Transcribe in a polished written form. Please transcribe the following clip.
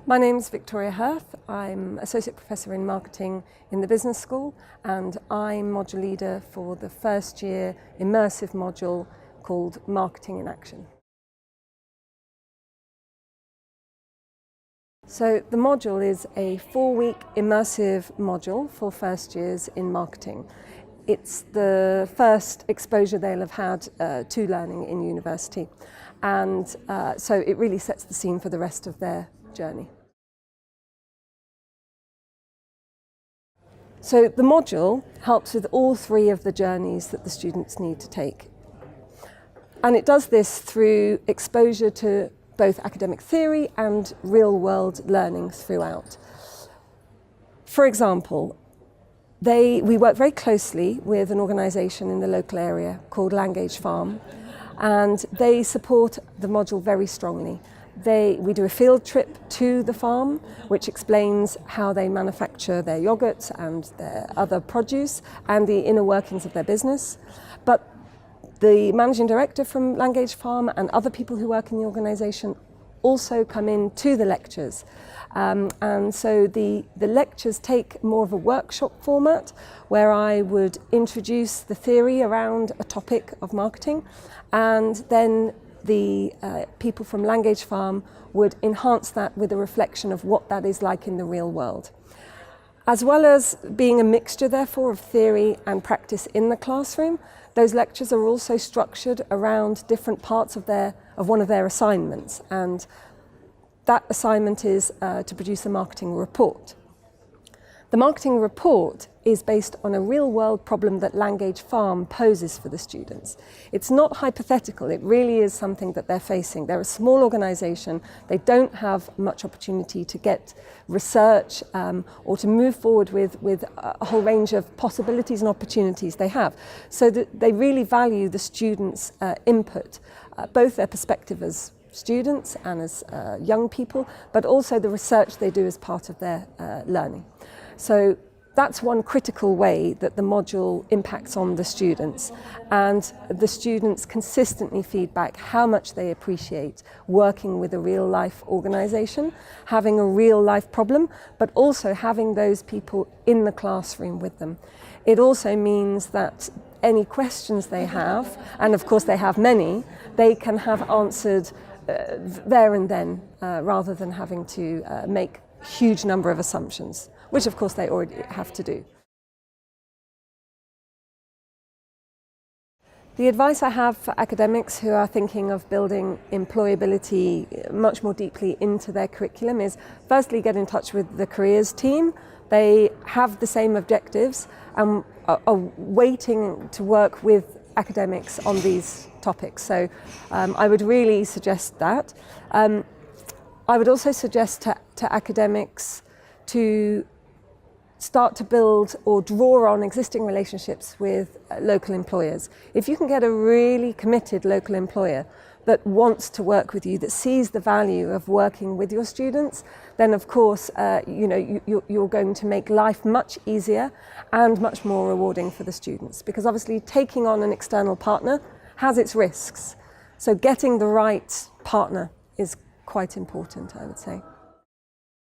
My name is Victoria Hirth. I'm Associate Professor in Marketing in the Business School, and I'm module leader for the first year immersive module called Marketing in Action. So the module is a 4-week immersive module for first years in marketing. It's the first exposure they'll have had to learning in university, and so it really sets the scene for the rest of their journey. So the module helps with all 3 of the journeys that the students need to take. And it does this through exposure to both academic theory and real-world learning throughout. For example, we work very closely with an organisation in the local area called Langage Farm, and they support the module very strongly. We do a field trip to the farm, which explains how they manufacture their yoghurts and their other produce and the inner workings of their business. But the managing director from Langage Farm and other people who work in the organisation also come in to the lectures. And so the lectures take more of a workshop format, where I would introduce the theory around a topic of marketing, and then the people from Langage Farm would enhance that with a reflection of what that is like in the real world. As well as being a mixture, therefore, of theory and practice in the classroom, those lectures are also structured around different parts of one of their assignments, and that assignment is to produce a marketing report. The marketing report is based on a real-world problem that Langage Farm poses for the students. It's not hypothetical, it really is something that they're facing. They're a small organisation, they don't have much opportunity to get research or to move forward with a whole range of possibilities and opportunities they have. So that they really value the students' input, both their perspective as students and as young people, but also the research they do as part of their learning. So that's one critical way that the module impacts on the students, and the students consistently feed back how much they appreciate working with a real-life organisation, having a real-life problem, but also having those people in the classroom with them. It also means that any questions they have, and of course they have many, they can have answered there and then, rather than having to make a huge number of assumptions, which of course they already have to do. The advice I have for academics who are thinking of building employability much more deeply into their curriculum is, firstly, get in touch with the careers team. They have the same objectives and are waiting to work with academics on these topics. So I would really suggest that. I would also suggest to academics to start to build or draw on existing relationships with local employers. If you can get a really committed local employer that wants to work with you, that sees the value of working with your students, then of course you're going to make life much easier and much more rewarding for the students, because obviously taking on an external partner has its risks. So getting the right partner is quite important, I would say.